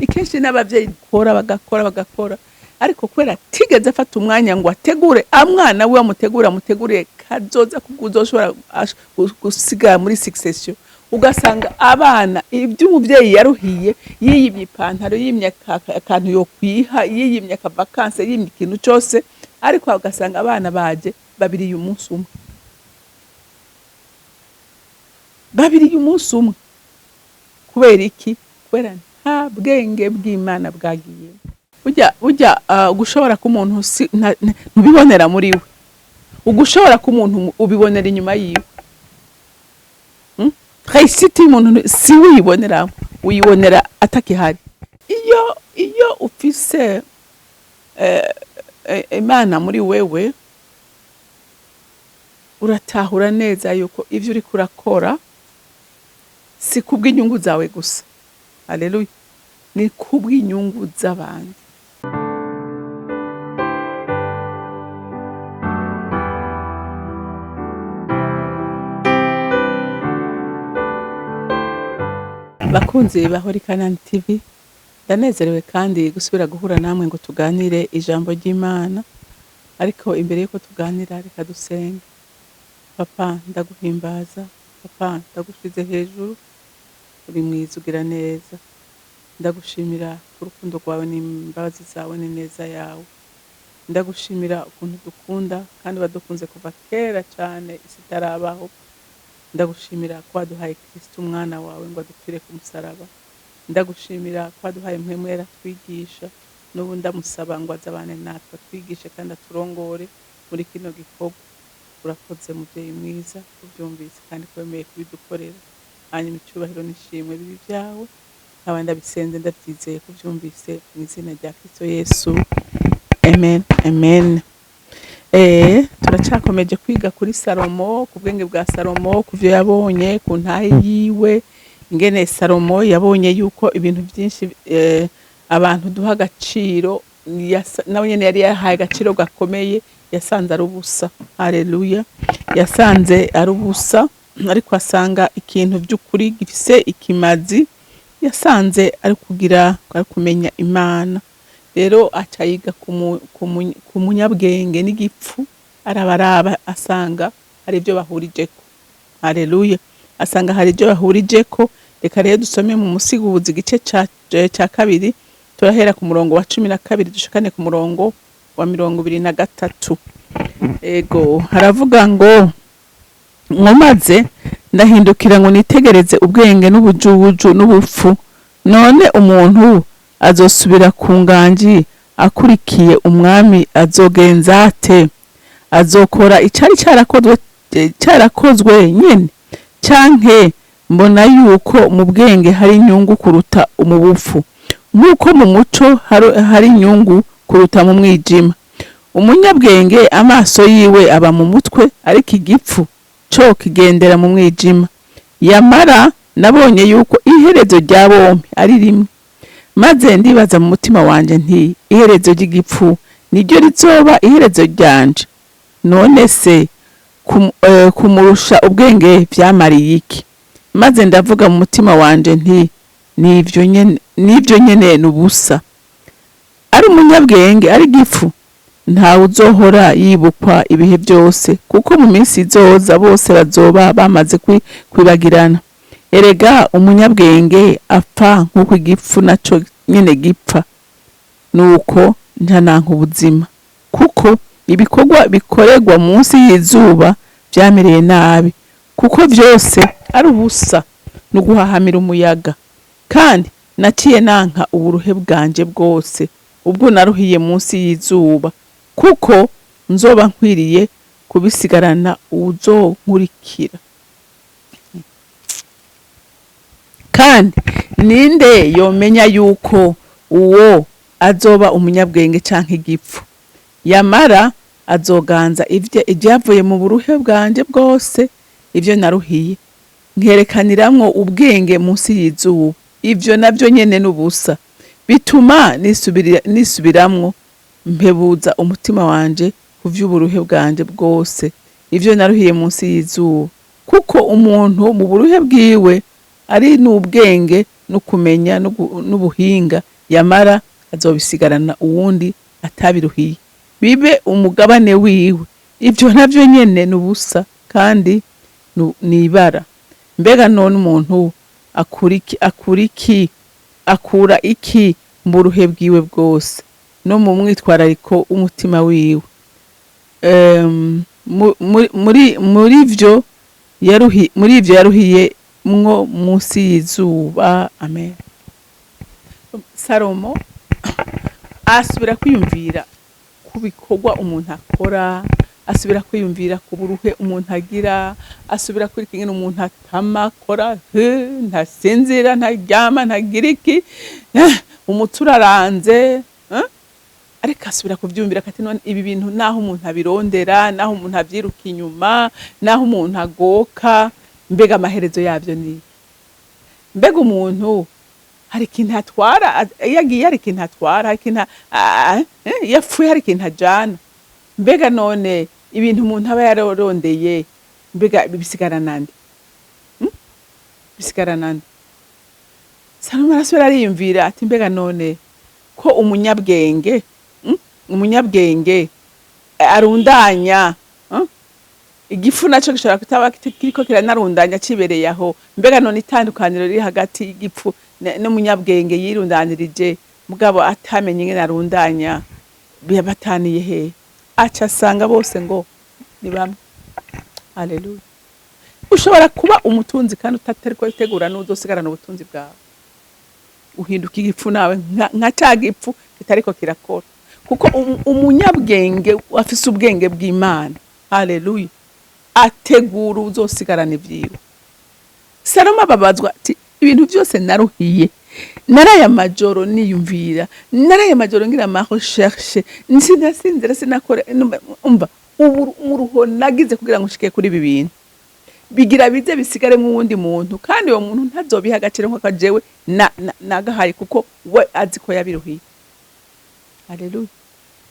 ikenshi n'abavyeyi bagakora ariko kwera tigeze afata umwanya ngo ategure amwana we amutegure kazoza kuzoshobora gusiga muri succession. Ugasanga abana iby'umuvyeyi yaruhiye, yiyimye ipantaro, yiyimye akantu yo kwiha, yiyimye akavakanse, yiyimye ikintu cyose, ariko ugasanga abana baje babiriye umunsi umwe. Babiriye umunsi umwe. Kubera iki? Kubera nta bwenge bw'Imana bwagiye. Ujya gushobora ku muntu ntubibonera muri we. Ugushobora ku muntu ubibonera inyuma yiwe. Réussite y'umuntu si uyibonera, uyibonera atakihari. Iyo ufise Imana muri wewe, uratahura neza yuko ivyo uri kurakora si kubw'inyungu zawe gusa. Haleluya. Ni kubw'inyungu z'abandi. Bakunzi bahori CANAAN TV, ndanezerewe kandi gusubira guhura namwe ngo tuganire ijambo ry'Imana. Ariko imbere yuko tuganira reka dusenge. Papa ndaguhimbaza, Papa ndagushize hejuru, uri mwiza ugira neza. Ndagushimira urukundo rwawe n'imbabazi zawe n'ineza yawe. Ndagushimira ukuntu dukunda kandi badukunze kuva kera cyane isi itarabaho. Ndagushimira ko waduhaye Kristo umwana wawe ngo adupfire ku musaraba. Ndagushimira ko waduhaye mpwemu yera twigisha, n'ubu ndamusaba ngo azabane natwe twigishe kandi aturongore muri kino gikorwa. Urakoze muvyeyi mwiza, ubyumvise kandi kwemeye kubidukorera. Hanyuma icyubahiro n'ishimwe bibi byawe, nkaba ndabisenze ndabyizeye kubyumvise mu izina rya Kristo Yesu. Amen. Amen. Turacakomeje kwiga kuri Salomo, ku bwenge bwa Salomo, kuvyo yabonye, ku ntahe yiwe, ingene Salomo yabonye yuko ibintu byinshi abantu duha agaciro, nawe nyene yari yahaye agaciro gakomeye, yasanze ari ubusa. Haleluya. Yasanze ari ubusa, ariko asanga ikintu by'ukuri gifise ikimazi, yasanze ari kumenya Imana. Rero acayiga ku munyabwenge n'igipfu, arabaraba asanga hari ibyo bahurijeko. Haleluya. Asanga hari ibyo bahurijeko. Reka rero dusome mu Musiguzi igice ca kabiri, turahera ku murongo wa 12 dushikane ku murongo wa 23. Ego haravuga ngo nkomaze ndahindukira ngo nitegereze ubwenge n'ubujuju n'ubupfu, none umuntu azosubira ku nganji akurikiye umwami azogenza ate? Azokora icari cyarakozwe nyene, canke mbona yuko mu bwenge hari inyungu kuruta umubupfu, nk'uko mu muco hari inyungu kuruta mu mwijima. Umunyabwenge amaso yiwe aba mu mutwe, ariko igipfu co kigendera mu mwijima. Yamara nabonye yuko iherezo rya bombi ari rimwe. Maze ndibaza mu mutima wanje nti iherezo ry'igipfu niryo rizoba iherezo ryanje. None se kumurusha ubwenge vyamariye iki? Maze ndavuga mu mutima wanje nti nivyo nyene nubusa. Ari umunyabwenge ari gifu, ntawe uzohora yibukwa ibihe byose, kuko mu minsi izoza bose bazoba bamaze kwibagirana. Erega umunyabwenge apfa nk'uko igifu naco nyene gipfa. Nuko ntananka ubuzima, kuko ibikorwa bikorerwa munsi y'izuba vyamereye nabi, kuko vyose ari ubusa no guhahamira umuyaga. Kandi naciye nanka uburuhe bwanje bwose ubwo naruhiye munsi y'izuba, kuko nzoba nkwiriye kubisigarana uzonkurikira. Kandi ninde yomenya yuko uwo azoba umunyabwenge canke igipfu? Yamara azoganza ivyavuye mu buruhe bwanje bwose, ivyo naruhiye nkerekaniramwo ubwenge munsi y'izuba. Ivyo navyo nyene nubusa, bituma nisubiramwo mpebuza umutima wanje kuvy'uburuhe bwanje bwose, ivyo naruhiye munsi y'izuba. Kuko umuntu mu buruhe bwiwe ari n'ubwenge no kumenya n'ubuhinga, yamara azobisigarana uwundi atabiruhiye, bibe umugabane wiwe. Ivyo navyo nyene nubusa kandi nibara. Mbega none umuntu akura iki mu ruhe bwiwe bwose no mu mwitwarariko umutima wiwe. Muri ivyo yaruhiye mwo munsi y'izuba. Amen. Salomo asubira kwiyumvira ku bikorwa umuntu akora, asubira kwiyumvira ku buruhe umuntu agira, asubira kuri ingene umuntu atamakora, ntasinzira, ntaryama, ntagira iki, umutwe uraranze, ariko asubira kuvyumvira kati none ibi bintu naho umuntu abirondera, naho umuntu avyiruka inyuma, naho umuntu agoka, mbega amaherezo yavyo ni mbega umuntu hari ikintu atwara, yagiye hari ikintu atwara, hari ikintu yapfuye, hari ikintu ajana. Mbega none ibintu umuntu aba yararondeye mbega bisigara nande? Bisigara nande? Salomo arasubira ariyumvira ati mbega none ko umunyabwenge arundanya igifu naco gishobora kutaba kiriko kiranarundanya cibereye aho. Mbega none itandukaniro riri hagati y'igifu n'umunyabwenge yirundanirije mugabo atamenye ingene arundanya bataniye he? Aca asanga bose ngo ni bamwe. Haleluya. Ushobora kuba umutunzi kandi utatariko itegura n'uzosigarana ubutunzi bwawe, uhinduka igifu nawe nka ca gipfu kitariko kirakora, kuko umunyabwenge afise ubwenge bw'Imana. Haleluya. Ategura uzosigarana ivyiwe. Salomo ababazwa ati ibintu byose naruhiye, naraye amajoro niyumvira, naraye amajoro ngira ma recherche, sinasinzira, sinakora, umva umuruho nagize kugira ngo nshike kuri ibi bintu, bigira bize bisigare mu wundi muntu, kandi uwo muntu ntazobiha agaciro nko kajewe nagahaye, kuko we azi ko yabiruhiye. Haleluya.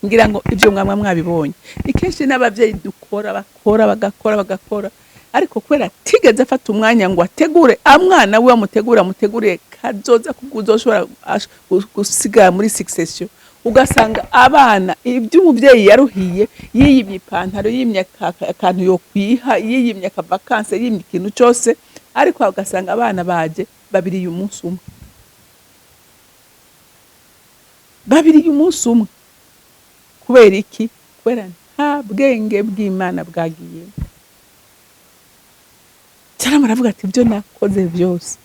Ngira ngo ivyo mwamwa mwabibonye ni kenshi n'abavyeyi dukora bagakora, ariko kwera tigeze afata umwanya ngo ategure amwana we, amutegure kazoza kuguzoshobora gusiga muri succession. Ugasanga abana ibyo umuvyeyi yaruhiye, yiyimye ipantaro, yiyimye akantu yo kwiha, yiyimye akavakanse, yiyimye ikintu cyose, ariko ugasanga abana baje babiri umunsi umwe, kubera iki? Kubera nta bwenge bw'Imana bwagiye. Cyangwa aravuga ati ibyo nakoze byose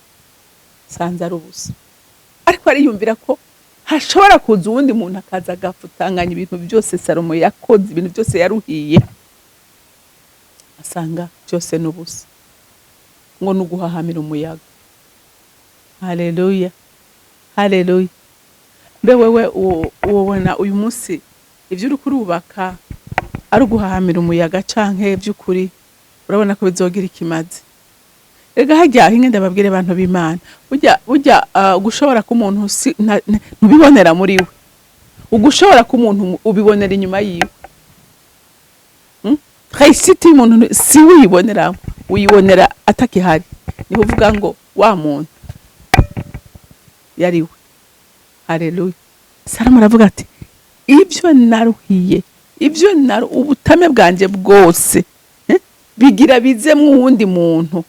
sanze ari ubusa, ariko ariyumvira ko hashobora kuza uwundi muntu akaza agafutanganya ibintu byose Salomo yakoze, ibintu byose yaruhiye, asanga byose n'ubusa, ngo nuguhahamira umuyaga. Haleluya. Haleluya. Mbe wewe ubona uyu munsi ivyo uri kurubaka ari uguhahamira umuyaga canke by'ukuri urabona ko bizogira ikimazi? Ega hajya hinge ndababwire abantu b'Imana, burya gushobora ku muntu ntubibonera muri we, ugushobora ku muntu ubibonera inyuma yiwe. Réussite y'umuntu si uyibonera, uyibonera atakihari. Niho uvuga ngo wa muntu yariwe. Haleluya. Salomo aravuga ati ibyo naruhiye, ubutame bwanje bwose bigira bize mu wundi muntu,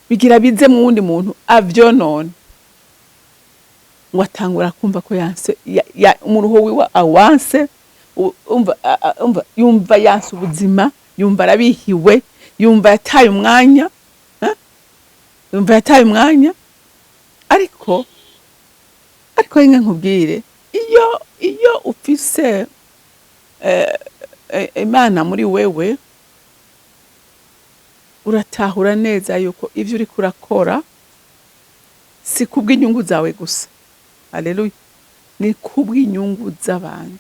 bigira bize mu wundi muntu avyonone. Ngo atangura kumva ko yanse umuruho wiwe awanse, yumva yanse ubuzima, yumva arabihiwe, yumva yataye umwanya, ariko inge nkubwire, iyo ufise Imana muri wewe, uratahura neza yuko ivyo uri kurakora si kubw'inyungu zawe gusa. Haleluya. Ni kubw'inyungu z'abandi,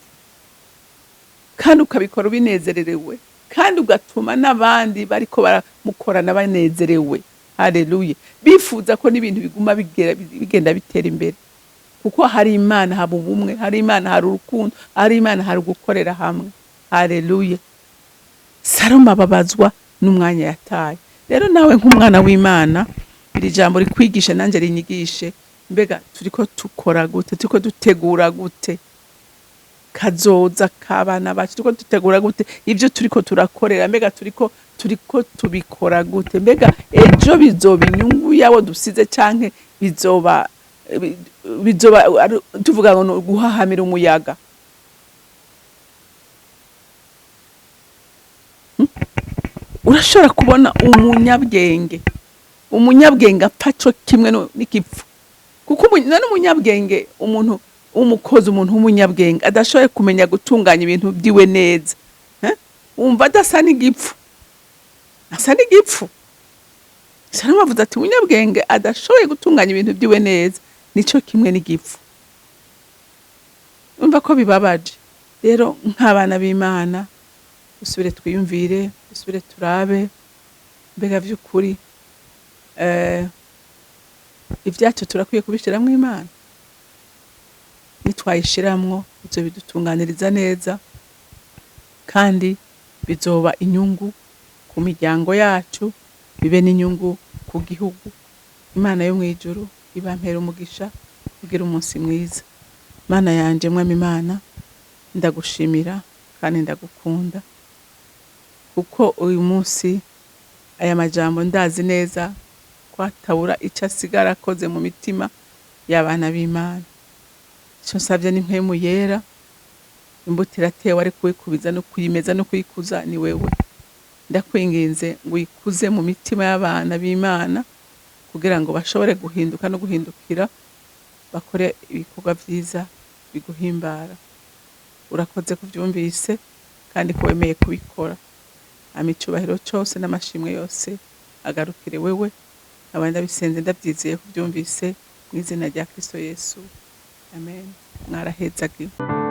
kandi ukabikora binezererewe, kandi ugatuma n'abandi bariko baramukorana banezerewe. Haleluya. Bifuza ko n'ibintu biguma bigenda bitera imbere, kuko hari Imana, haba ubumwe, hari Imana, hari urukundo, hari Imana, hari gukorera hamwe. Haleluya. Salomo ababazwa n'umwanya yataye. Rero nawe nk'umwana w'Imana iri jambo rikwigishe nanje rinyigishe, mbega turiko tukora gute, turiko dutegura gute kazoza k'abana bacu, turiko dutegura gute ivyo turiko turakorera, mbega turiko tubikora gute, mbega ejo bizoba inyungu yabo dusize canke bizoba tuvuga ngo guhahamira umuyaga. Urashobora kubona umunyabwenge apfa co kimwe n'igipfu, kuko none umunyabwenge, umuntu umukozi, umuntu w'umunyabwenge adashoboye kumenya gutunganya ibintu byiwe neza, wumva adasa n'igipfu, asa n'igipfu. Salomo avuze ati umunyabwenge adashoboye gutunganya ibintu byiwe neza nico kimwe n'igipfu. Umva ko bibabaje. Rero nk'abana b'Imana dusubire twiyumvire, dusubire turabe, mbega vy'ukuri ivyacu turakwiye kubishiramwo Imana. Nitwayishiramwo ivyo bidutunganiriza neza, kandi bizoba inyungu ku miryango yacu, bibe n'inyungu ku gihugu. Imana yo mw'ijuru ibampera umugisha, kugira umunsi mwiza. Mana yanje, Mwami Imana, ndagushimira kandi ndagukunda, kuko uyu munsi aya majambo ndazi neza kwatabura ico asigara akoze mu mitima y'abana b'Imana. Ico nsavye ni mpwemu yera, imbuto iratewe ari kuyikubiza no kuyimeza no kuyikuza ni wewe. Ndakwinginze ngo uyikuze mu mitima y'abana b'Imana, kugira ngo bashobore guhinduka no guhindukira, bakore ibikorwa vyiza biguhimbara. Urakoze kuvyumvise kandi ko wemeye kubikora. Amicubahiro cose n'amashimwe yose agarukire wewe, abandi ndabisenze ndavyizeye kuvyumvise, mu izina rya Kristo Yesu, amen. Mwarahezagiwe.